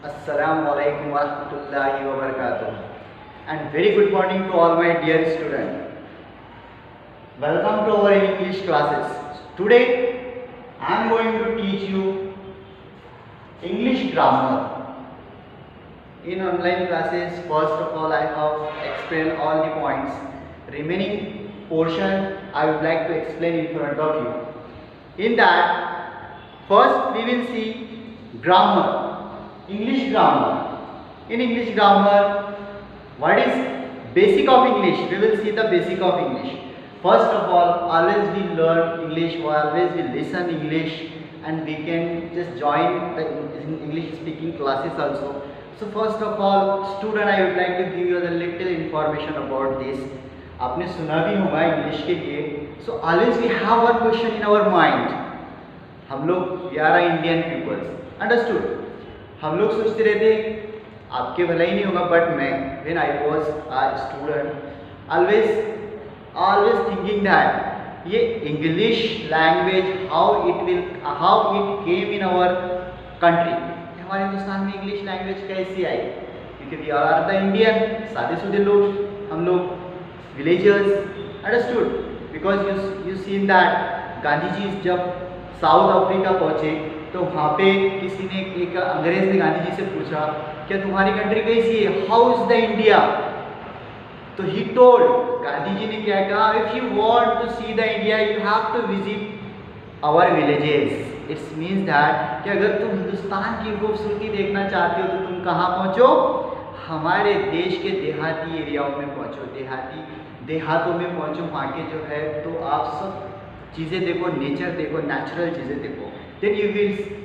Assalamualaikum warahmatullahi wabarakatuh. And very good morning to all my dear students. Welcome to our English classes. Today I am going to teach you English grammar. In online classes, first of all I have explained all the points. Remaining portion I would like to explain in front of you. In that, first we will see grammar. English grammar. In English grammar, what is basic of English? We will see the basic of English. First of all, always we learn English, always we listen English, and we can just join the English speaking classes also. So first of all, student, I would like to give you the little information about this. आपने सुना भी होगा English के लिए. So always we have one question in our mind. हम लोग we are Indian peoples. Understood? हम लोग सोचते रहते आपके भला ही नहीं होगा, बट मैं when I was a student always thinking that ये English language how it came in our country, हमारे हिंदुस्तान में इंग्लिश लैंग्वेज कैसी आई, क्योंकि वी आर द इंडियन, सादे सूदे लोग, हम लोग villagers. Understood? Because you seen that Gandhi ji जब साउथ अफ्रीका पहुँचे तो वहाँ पे किसी ने एक अंग्रेज ने गांधी जी से पूछा क्या तुम्हारी कंट्री कैसी है, हाउ इज द इंडिया. तो ही टोल्ड, गांधी जी ने क्या कहा, if you want to see the India you have to visit our villages. It's means that कि अगर तुम हिंदुस्तान की खूबसूरती देखना चाहते हो तो तुम कहाँ पहुँचो, हमारे देश के देहाती एरियाओं में पहुँचो, देहातों में पहुँचो. वहाँ के जो है तो आप सब चीज़ें देखो, नेचर देखो, नेचुरल चीज़ें देखो, then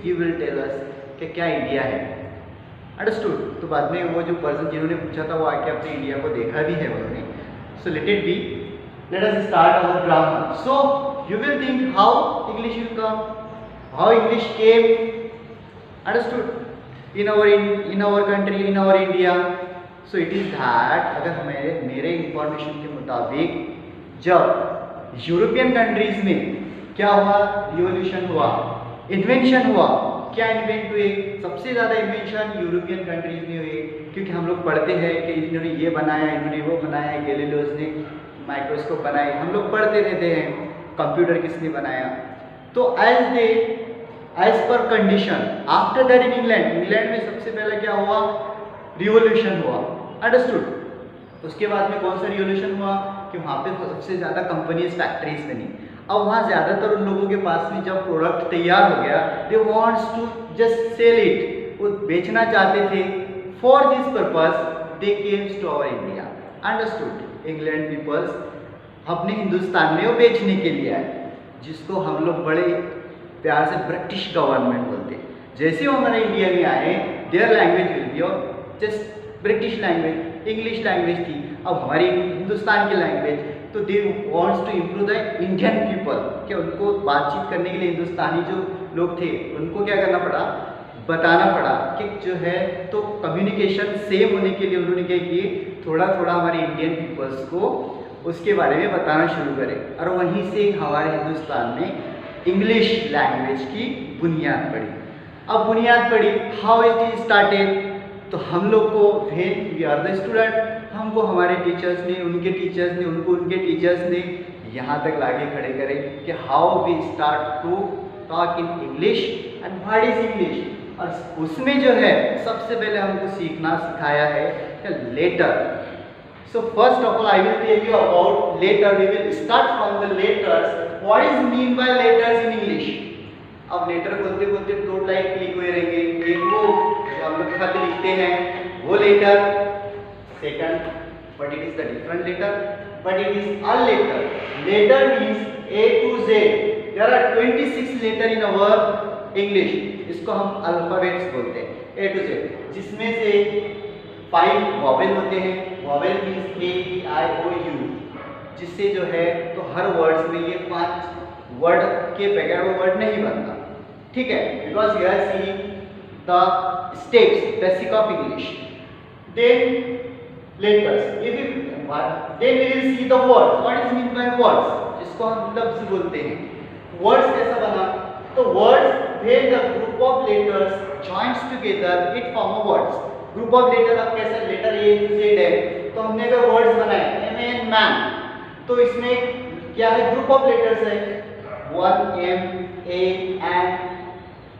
you will tell us कि क्या इंडिया है. अंडरस्टूड? तो बाद में वो जो पर्सन जिन्होंने पूछा था वो आके अपने इंडिया को देखा भी है उन्होंने. So let us start our grammar. So you will think how English will come, how English came. Understood? In our country, in our India. So it is that, अगर मेरे इंफॉर्मेशन के मुताबिक जब यूरोपियन कंट्रीज में क्या हुआ, revolution हुआ, invention हुआ. क्या इन्वेंट हुए, सबसे ज़्यादा इन्वेंशन यूरोपियन कंट्रीज में हुए, क्योंकि हम लोग पढ़ते हैं कि इन्होंने ये बनाया, इन्होंने वो बनाया, गैलीलियोस ने माइक्रोस्कोप बनाए, हम लोग पढ़ते रहते हैं कंप्यूटर किसने बनाया. तो as per condition after that in England में सबसे पहले क्या हुआ, रिवोल्यूशन हुआ. अंडरस्टूड? उसके बाद में कौन सा रिवोल्यूशन हुआ कि वहाँ पे सबसे ज़्यादा कंपनीज, फैक्ट्रीज बनी. अब वहाँ ज़्यादातर उन लोगों के पास में जब प्रोडक्ट तैयार हो गया, they wants to just sell it, वो बेचना चाहते थे. For this purpose they comes to our India. Understood? England peoples अपने हिंदुस्तान में वो बेचने के लिए आए, जिसको हम लोग बड़े प्यार से ब्रिटिश गवर्नमेंट बोलते हैं. जैसे वो हमारे इंडिया में आए, their language will be of just British language, English language थी. अब हमारी हिंदुस्तान की लैंग्वेज, तो they wants to improve the Indian people, कि उनको बातचीत करने के लिए हिंदुस्तानी जो लोग थे उनको क्या करना पड़ा, बताना पड़ा कि जो है तो कम्युनिकेशन सेम होने के लिए उन्होंने क्या किए, थोड़ा थोड़ा हमारे इंडियन पीपल्स को उसके बारे में बताना शुरू करें. और वहीं से हमारे हिंदुस्तान में इंग्लिश लैंग्वेज की बुनियाद पड़ी. अब बुनियाद पड़ी, हाउ इट इज स्टार्टेड. तो हम लोग को when we are the student, हमको हमारे टीचर्स ने, उनके टीचर्स ने, उनको उनके टीचर्स ने यहाँ तक लाके खड़े करे कि how we start to talk in English and what is English. और उसमें जो है सबसे पहले हमको सिखाया है कि letter. So first of all I will tell you about letter. We will start from the letters. What is mean by letters in English. अब लेटर बोलते बोलते दो लाइन क्लिक हुए रहेंगे. एक वो जो हम लोग खत लिखते हैं वो letter, second, but it is the different letter, but it is a letter. Letter means A to Z. There are 26 letter in our English. इसको हम अल्फाबेट्स बोलते हैं, A to Z, जिसमें से 5 वॉवेल होते हैं. Vowel means A E I O U, जिससे जो है तो हर वर्ड्स में ये 5 वर्ड के बगैर वो वर्ड नहीं बनता. ठीक है? Because you are seeing the steps basic of English. Then letters. Then we will see the words. What is meant by words? जिसको हम लफ्ज बोलते हैं. Words कैसा बना? तो words when the group of letters joins together it form a words. Group of letter, अब कैसे लेटर ए टू जेड है तो हमने अगर वर्ड्स बनाए एम एन मैन, तो इसमें क्या है, ग्रुप ऑफ लेटर्स है, one M A N,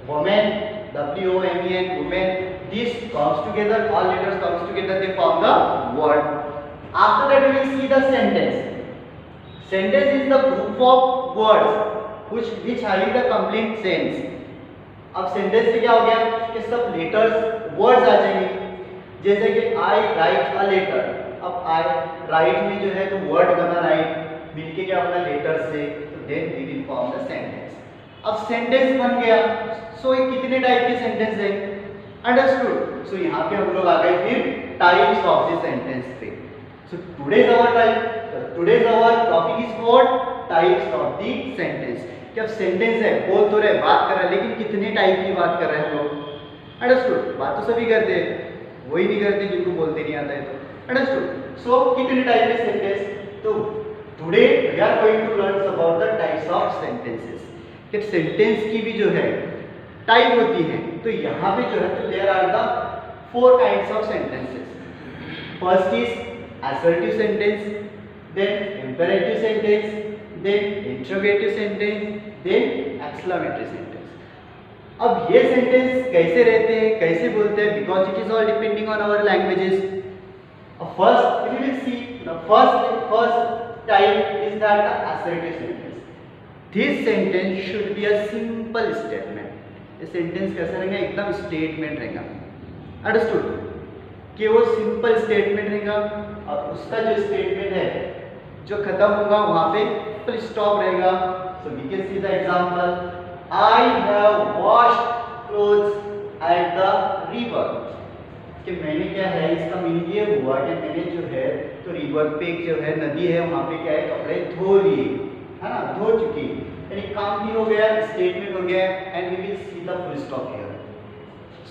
women W O M E N, women. This comes together, all letters comes together, they form the word. After that we will see the sentence. Sentence is the group of words which having the complete sense. अब sentence से क्या हो गया कि सब letters words आ जाएंगे, जैसे कि I write a letter. अब I write में जो है तो word बना write मिलके क्या होगा letters से, तो then we will form the sentence. अब sentence बन गया, सो ये कितने टाइप के सेंटेंस है, अंडरस्टूड. सो यहाँ पे हम लोग आ गए फिर टाइप्स ऑफ द सेंटेंस पे. So today's our topic is called types of the sentence. कि अब सेंटेंस है, बोल तो रहे, बात कर रहे हैं, लेकिन कितने टाइप की बात कर रहे हैं हम लोग, अंडरस्टूड. बात तो सभी करते हैं, वही नहीं करते जिनको बोलते नहीं आता है, तो अंडरस्टूड. सो कितने टाइप के सेंटेंस, तो today we are going to learn about the types of sentences. कि सेंटेंस की भी जो है टाइप होती है, तो यहाँ पे जो है तो there are the 4 kinds of sentences. First is assertive sentence, then imperative sentence, then interrogative sentence, then exclamatory sentence. अब ये सेंटेंस कैसे रहते हैं, कैसे बोलते हैं, because it is all depending on our languages. First if you will see the first type is that the assertive sentence. This sentence should be a simple statement. ये sentence कैसा रहेगा, एकदम स्टेटमेंट रहेगा, अंडरस्टूड. कि वो simple statement रहेगा और उसका जो स्टेटमेंट है जो खत्म होगा वहां पे फुल स्टॉप रहेगा. So we can see the example, I have washed clothes at the river. कि मैंने क्या है, इसका मीनिंग ये हुआ कि मैंने जो है तो रिवर पे जो है नदी है वहां पे क्या है, कपड़े धो लिए, है ना, धो चुकी, यानी काम भी हो गया, स्टेटमेंट हो गया, and we will see the full stop here.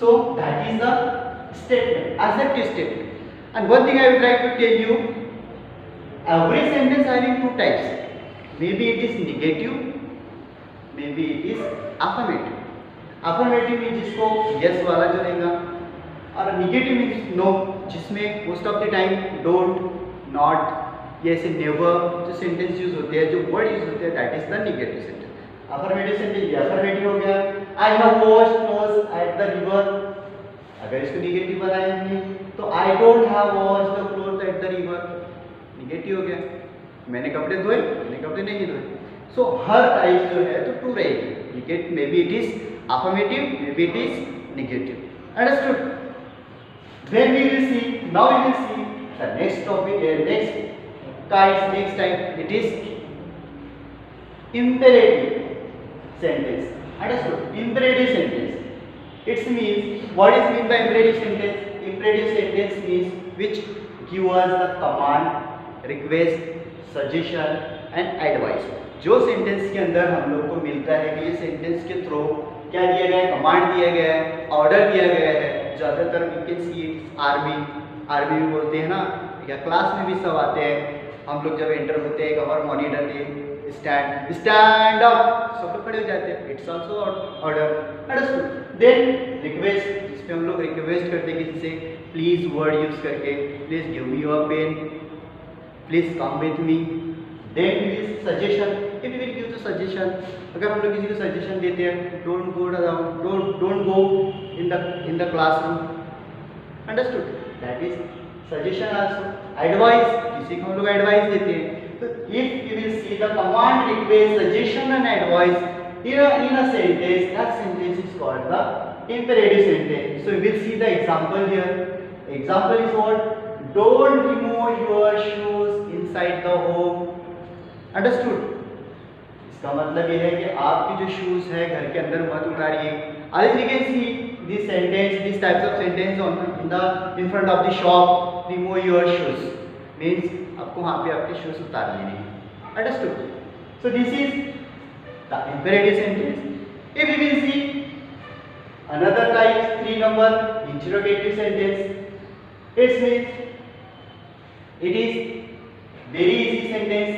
So that is the statement, assertive statement. And one thing I would like to tell you, every sentence having 2 types. Maybe it is negative, maybe it is affirmative. Affirmative means जिसको yes वाला जो रहेगा, और negative means no, जिसमें most of the time don't, not, ये ऐसे never जो sentence use होते हैं, जो word यूज होते हैं, that is the negative sentence. Affirmative sentence ये affirmative हो गया, I have washed clothes at the river. अगर इसको निगेटिव बनाए हमने तो I don't have washed the cloth eight the river, negative हो गया, मैंने कपड़े धोए, मैंने कपड़े नहीं धोए. सो हर टाइप जो है तो 2 रहेगी, negative, may be it is affirmative, may be it is negative, understood. Then we will see, now we will see the next topic, next type it is imperative sentence, understood? Imperative sentence, it means, what is mean by imperative sentence? Imperative sentence means which give us the command, request, suggestion and advice. जो sentence के अंदर हम लोग को मिलता है कि ये सेंटेंस के थ्रू क्या दिया गया है, कमांड दिया गया है, ऑर्डर दिया गया है. ज़्यादातर वी कैन सी आर्मी भी बोलते हैं ना, या क्लास में भी सब आते हैं. हम लोग जब एंटर होते हैं, हमारा मॉनिटर के स्टैंड अप, सब लोग खड़े हो जाते हैं. It's also order, understood. Then request, जिसमें हम लोग रिक्वेस्ट करते हैं किसी से, प्लीज वर्ड यूज करके, please give me your pen, please come with me. Then suggestion, if you will give the suggestion, अगर हम लोग किसी को सजेशन देते हैं, don't go around, don't go in the classroom, understood, that is suggestion. Also advice, किसी को हम लोग एडवाइस देते हैं. तो if you will see the command, request, suggestion and advice in a sentence, that sentence is called the imperative sentence. So we will see the example here. Example is what? Don't remove your shoes inside the home. Understood? इसका मतलब ये है कि आपके जो shoes है घर के अंदर मत उतारिए. As you can see this sentence, these types of sentence in front of the shop. Remove your shoes means आपको वहाँ पे आपके शूज उतार लेने हैं. Understood? So this is the imperative sentence. If we will see another type, 3 number, interrogative sentence, it means it is very easy sentence.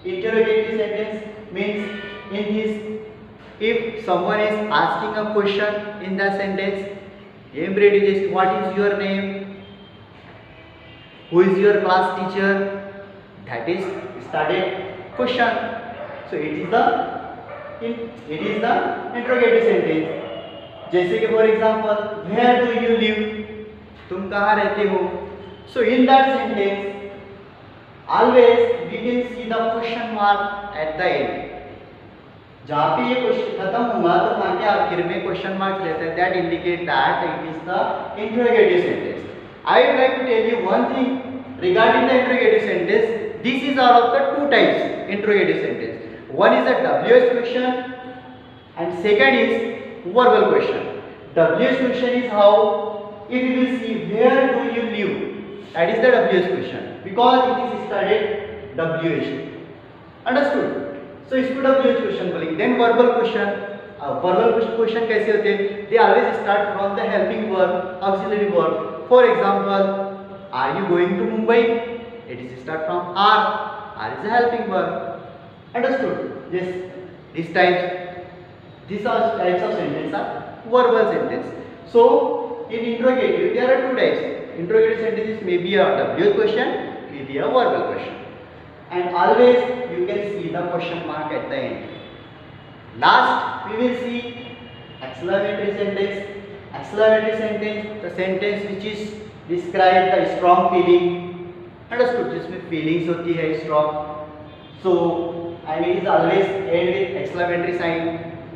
Interrogative sentence means in this If someone is asking a question in the sentence, what is your name? Who is your class teacher? That is started question. So it is the interrogative sentence. जैसे कि for example, where do you live? तुम कहाँ रहते हो? So in that sentence, always we can see the question mark at the end. जहाँ पे ये question खत्म हुआ तो वहाँ के आखिर में क्वेश्चन मार्क रहता है. That indicate that it is the interrogative sentence. I would like to tell you one thing regarding the interrogative sentence. This is all of the two types interrogative sentence. One is a WH question and second is verbal question. WH question is how, if you will see where do you live, that is the WH question because it is started WH. Understood? So इसको WH question बोलेंगे. Then verbal question. Verbal question कैसे होते हैं? They always start from the helping verb, auxiliary verb. For example, are you going to Mumbai? It is start from are. Are is a helping verb. Understood? Yes. These are types of sentence are verbal sentence. So in interrogative there are two types. Interrogative sentences may be a WH question, may be a verbal question. And always you can see the question mark at the end. Last we will see exclamatory sentence. Exclamatory sentence, the sentence which is describe the strong feeling. Understood? जिसमें feelings होती है strong. So and it is always end with exclamatory sign.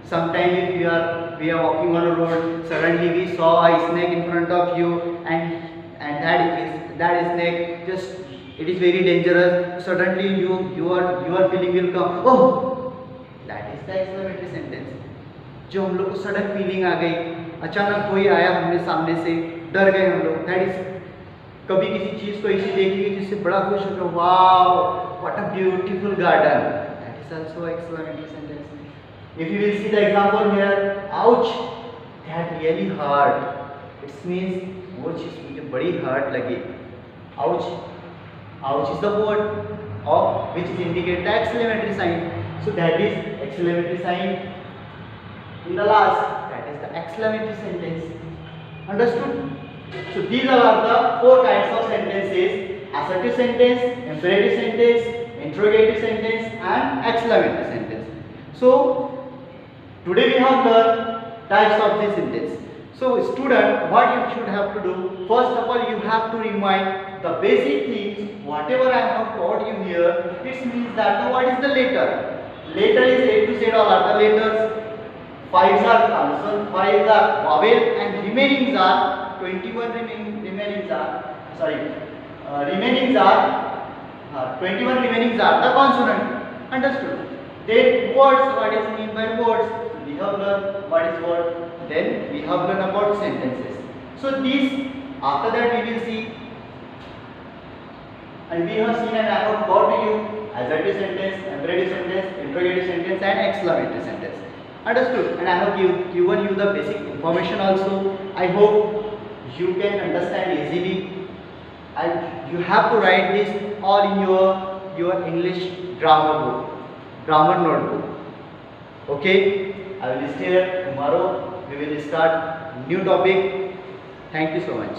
Sometimes if we are walking on a road, suddenly we saw a snake in front of you, and that snake just it is very dangerous. Suddenly your feeling will come. Oh, that is the exclamatory sentence. जो हम लोग को sudden feeling आ गई, अचानक कोई आया हमने सामने से, डर गए हम लोग. दैट इज कभी किसी चीज को ऐसी देखी जिससे बड़ा खुश हो गए, wow what a beautiful garden. That is also exclamatory sentence. If you will see the example here, ouch, that really hurt. It means वो चीज मुझे बड़ी hurt लगी. Ouch. Ouch is the word of which is indicate the exclamatory sign. So that is exclamatory sign. In the last, that is the exclamatory sentence. Understood? So these are the four kinds of sentences: assertive sentence, imperative sentence, interrogative sentence, and exclamatory sentence. So today we have learned types of this sentence. So student, what you should have to do, first of all you have to remind the basic things, whatever I have taught you here. It means that what is the letter? Letter is A to Z, all are the letters. Fives are consonant, fives are vowel, and remainings are 21 remainings are the consonant. Understood? Then words, what is meant by words? We have learned what is word. Then we have learned about sentences. So these, after that we will see, and we have seen and I have taught you assertive sentence, imperative sentence, interrogative sentence, and exclamatory sentence. Understood? And I have given you the basic information also. I hope you can understand easily, and you have to write this all in your English grammar book, grammar notebook. Okay? I will stay here. Tomorrow we will start new topic. Thank you so much.